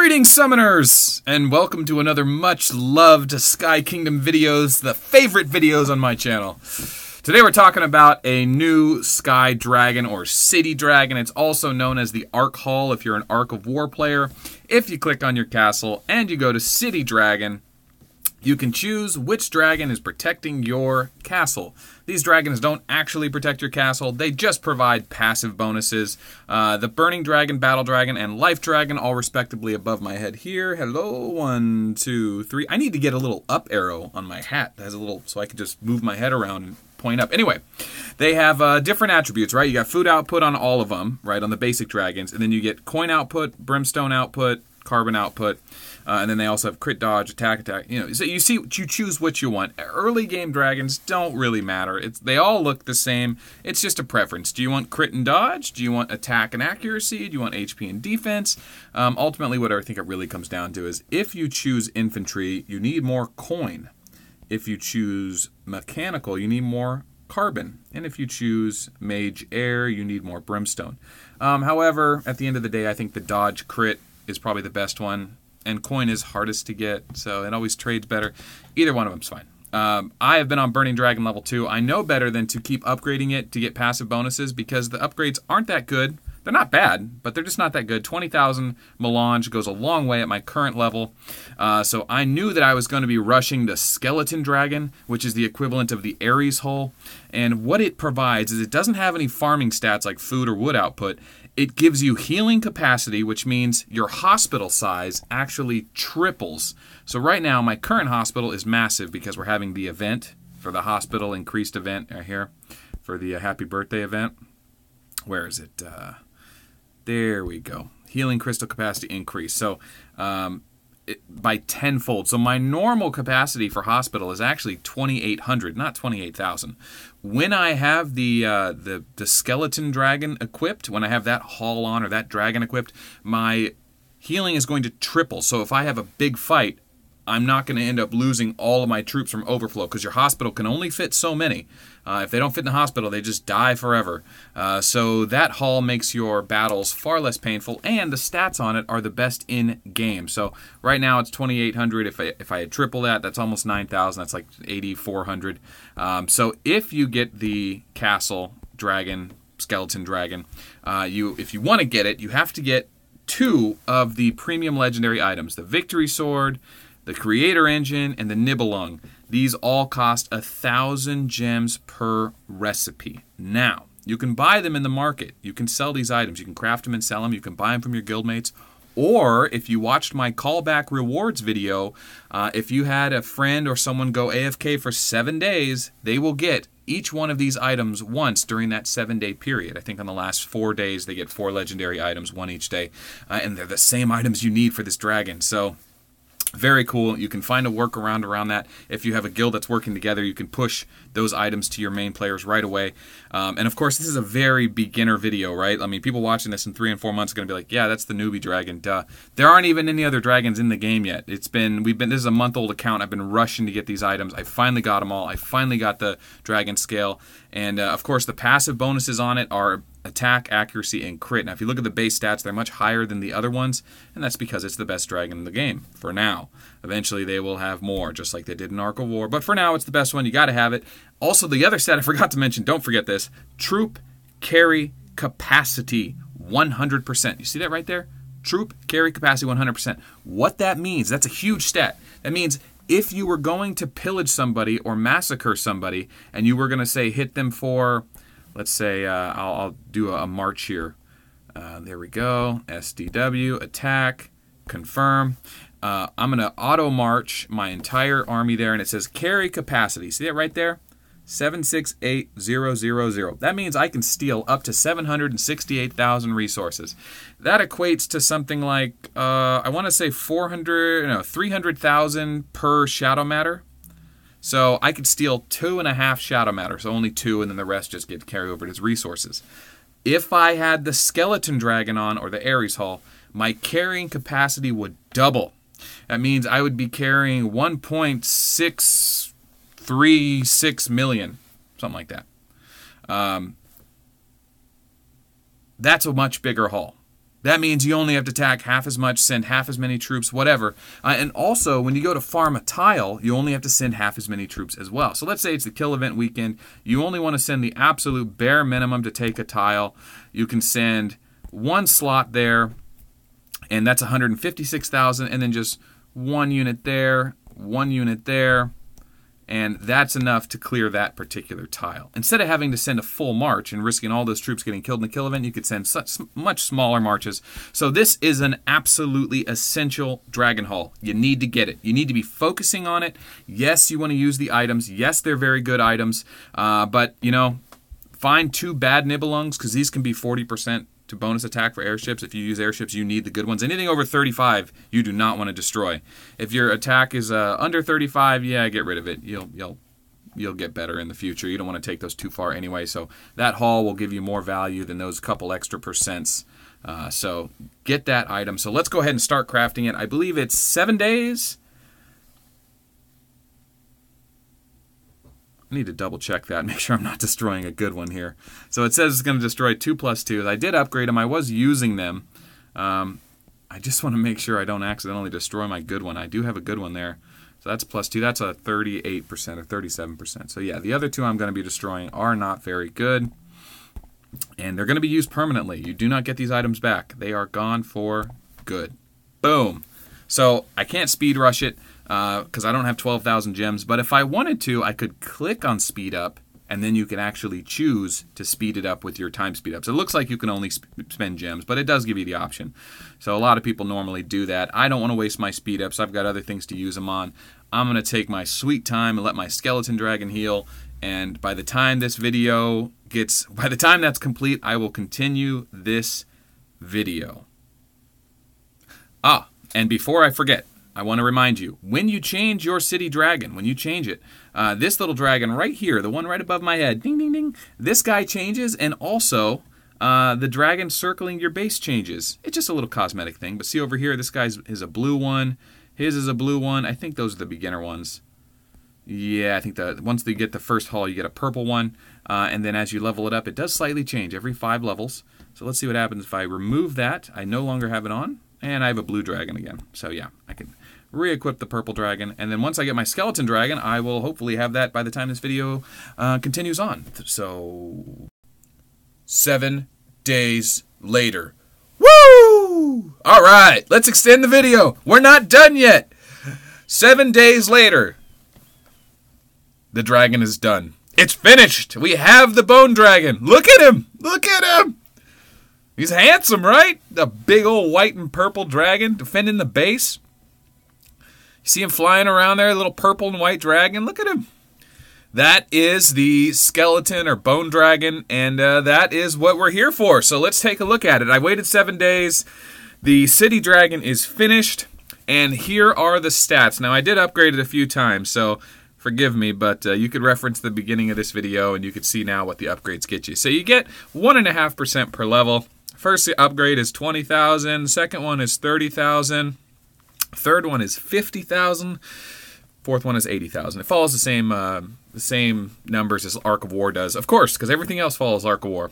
Greetings, Summoners, and welcome to another much-loved Sky Kingdom videos, the favorite videos on my channel. Today we're talking about a new Sky Dragon, or City Dragon. It's also known as the Ark Hall if you're an Ark of War player. If you click on your castle and you go to City Dragon, you can choose which dragon is protecting your castle. These dragons don't actually protect your castle, they just provide passive bonuses. The Burning Dragon, Battle Dragon, and Life Dragon, all respectively above my head here. Hello, 1, 2, 3. I need to get a little up arrow on my hat that has a little, so I can just move my head around and point up. Anyway, they have different attributes, right? You got food output on all of them, right, on the basic dragons, and then you get coin output, brimstone output, carbon output, and then they also have crit dodge, attack, you know, so you choose what you want. Early game dragons don't really matter. They all look the same. It's just a preference. Do you want crit and dodge? Do you want attack and accuracy? Do you want HP and defense? Ultimately, what I think it really comes down to is if you choose infantry, you need more coin. If you choose mechanical, you need more carbon. And if you choose mage air, you need more brimstone. However, at the end of the day, I think the dodge crit is probably the best one, and coin is hardest to get, so it always trades better. Either one of them's fine. I have been on Burning Dragon level 2. I know better than to keep upgrading it to get passive bonuses because the upgrades aren't that good. They're not bad, but they're just not that good. 20,000 melange goes a long way at my current level. So I knew that I was going to be rushing the Skeleton Dragon, which is the equivalent of the Ares Hull. And what it provides is it doesn't have any farming stats like food or wood output. It gives you healing capacity, which means your hospital size actually triples. So right now, my current hospital is massive because we're having the event for the hospital increased event right here for the happy birthday event. Where is it? There we go. Healing crystal capacity increase. So by tenfold. So my normal capacity for hospital is actually 2,800, not 28,000. When I have the skeleton dragon equipped, when I have that hall on or that dragon equipped, my healing is going to triple. So if I have a big fight, I'm not going to end up losing all of my troops from overflow because your hospital can only fit so many. If they don't fit in the hospital, they just die forever. So that hall makes your battles far less painful, and the stats on it are the best in game. So right now it's 2,800. If I had triple that, that's almost 9,000. That's like 8,400. So if you get the castle dragon, skeleton dragon, if you want to get it, you have to get 2 of the premium legendary items: the Victory Sword, the Creator Engine, and the Nibelung. These all cost 1,000 gems per recipe. Now, you can buy them in the market. You can sell these items. You can craft them and sell them. You can buy them from your guildmates. Or, if you watched my callback rewards video, if you had a friend or someone go AFK for 7 days, they will get each one of these items once during that 7-day period. I think on the last 4 days, they get 4 legendary items, 1 each day. And they're the same items you need for this dragon. So, very cool. You can find a workaround around that. If you have a guild that's working together, you can push those items to your main players right away. And of course, this is a very beginner video, right? I mean, people watching this in 3 and 4 months are going to be like, yeah, that's the newbie dragon, duh. There aren't even any other dragons in the game yet. This is a month-old account. I've been rushing to get these items. I finally got them all. I finally got the dragon scale. And of course, the passive bonuses on it are attack, accuracy, and crit. Now, if you look at the base stats, they're much higher than the other ones, and that's because it's the best dragon in the game, for now. Eventually, they will have more, just like they did in Ark of War, but for now, it's the best one. You got to have it. Also, the other stat I forgot to mention, don't forget this, troop carry capacity 100%. You see that right there? Troop carry capacity 100%. What that means, that's a huge stat. That means if you were going to pillage somebody or massacre somebody, and you were going to say hit them for, let's say, I'll do a march here. There we go. SDW, attack, confirm. I'm going to auto-march my entire army there, and it says carry capacity. See that right there? 768,000. That means I can steal up to 768,000 resources. That equates to something like, I want to say 300,000 per shadow matter. So I could steal 2.5 shadow matter, so only 2, and then the rest just get carried over as resources. If I had the skeleton dragon on, or the Ares Hull, my carrying capacity would double. That means I would be carrying 1.636 million, something like that. That's a much bigger haul. That means you only have to attack half as much, send half as many troops, whatever. And also, when you go to farm a tile, you only have to send half as many troops as well. So let's say it's the kill event weekend. You only want to send the absolute bare minimum to take a tile. You can send one slot there, and that's 156,000, and then just one unit there, and that's enough to clear that particular tile. Instead of having to send a full march and risking all those troops getting killed in the kill event, you could send such much smaller marches. So this is an absolutely essential Dragon Haul. You need to get it. You need to be focusing on it. Yes, you want to use the items. Yes, they're very good items. But, you know, find 2 bad Nibelungs, because these can be 40% to bonus attack for airships. If you use airships, you need the good ones. Anything over 35, you do not want to destroy. If your attack is under 35, yeah, get rid of it. You'll get better in the future. You don't want to take those too far anyway. So that haul will give you more value than those couple extra percents. So get that item. So let's go ahead and start crafting it. I believe it's 7 days. I need to double check that, make sure I'm not destroying a good one here. So it says it's going to destroy 2 plus 2. I did upgrade them. I was using them. I just want to make sure I don't accidentally destroy my good one. I do have a good one there. So that's plus 2. That's a 38% or 37%. So yeah, the other 2 I'm going to be destroying are not very good. And they're going to be used permanently. You do not get these items back. They are gone for good. Boom. So I can't speed rush it, because I don't have 12,000 gems. But if I wanted to, I could click on speed up, and then you can actually choose to speed it up with your time speed ups. It looks like you can only spend gems, but it does give you the option. So a lot of people normally do that. I don't want to waste my speed ups. I've got other things to use them on. I'm going to take my sweet time and let my skeleton dragon heal. And by the time this video by the time that's complete, I will continue this video. And before I forget, I want to remind you, when you change your city dragon, when you change it, this little dragon right here, the one right above my head, ding, ding, ding, this guy changes, and also the dragon circling your base changes. It's just a little cosmetic thing, but see over here, this guy's is a blue one, his is a blue one. I think those are the beginner ones. Yeah, I think once they get the first haul, you get a purple one, and then as you level it up, it does slightly change every 5 levels. So let's see what happens if I remove that. I no longer have it on, and I have a blue dragon again. So yeah, I can re-equip the purple dragon, and then once I get my skeleton dragon, I will hopefully have that by the time this video continues on. So 7 days later. Woo! All right, let's extend the video. We're not done yet. 7 days later, the dragon is done. It's finished. We have the bone dragon. Look at him. Look at him. He's handsome, right? The big old white and purple dragon defending the base. You see him flying around there, little purple and white dragon. Look at him. That is the skeleton or bone dragon, and that is what we're here for. So let's take a look at it. I waited 7 days. The city dragon is finished, and here are the stats. Now, I did upgrade it a few times, so forgive me, but you could reference the beginning of this video, and you could see now what the upgrades get you. So you get 1.5% per level. First upgrade is 20,000. Second one is 30,000. Third one is 50,000. Fourth one is 80,000. It follows the same numbers as Ark of War does, of course, because everything else follows Ark of War.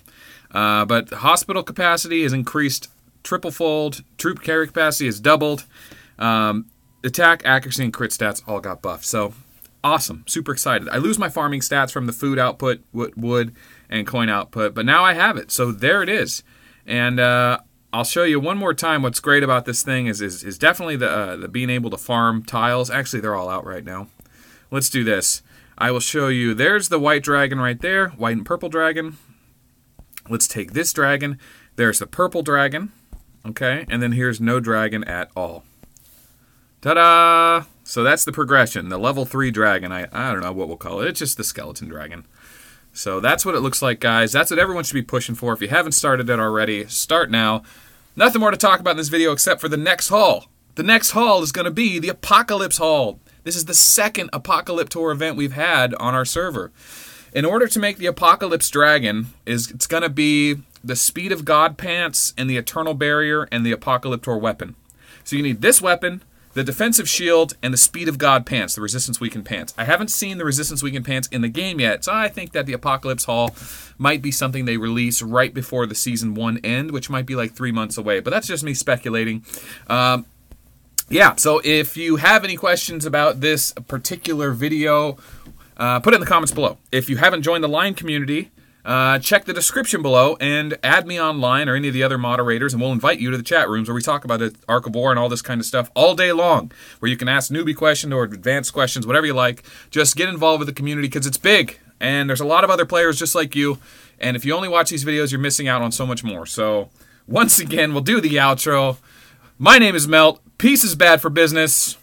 But hospital capacity is increased triple-fold. Troop carry capacity is doubled. Attack, accuracy, and crit stats all got buffed. So awesome. Super excited. I lose my farming stats from the food output, wood, and coin output, but now I have it. So there it is. And I'll show you one more time what's great about this thing is definitely the being able to farm tiles. Actually, they're all out right now. Let's do this. I will show you. There's the white dragon right there, white and purple dragon. Let's take this dragon. There's the purple dragon, okay? And then here's no dragon at all. Ta-da! So that's the progression, the level 3 dragon. I don't know what we'll call it. It's just the skeleton dragon. So that's what it looks like, guys. That's what everyone should be pushing for. If you haven't started it already, start now. Nothing more to talk about in this video except for the next haul. The next haul is going to be the Apocalypse Haul. This is the second Apocalypse Tour event we've had on our server. In order to make the Apocalypse Dragon, it's going to be the Speed of God Pants and the Eternal Barrier and the Apocalypse Tour weapon. So you need this weapon, the defensive shield, and the speed of God pants, the resistance weakened pants. I haven't seen the resistance weakened pants in the game yet, so I think that the Apocalypse Haul might be something they release right before the Season 1 end, which might be like 3 months away, but that's just me speculating. Yeah, so if you have any questions about this particular video, put it in the comments below. If you haven't joined the Line community, check the description below and add me online or any of the other moderators, and we'll invite you to the chat rooms where we talk about the Ark of War and all this kind of stuff all day long, where you can ask newbie questions or advanced questions, whatever you like. Just get involved with the community because it's big, and there's a lot of other players just like you, and if you only watch these videos, you're missing out on so much more. So, once again, we'll do the outro. My name is Melt. Peace is bad for business.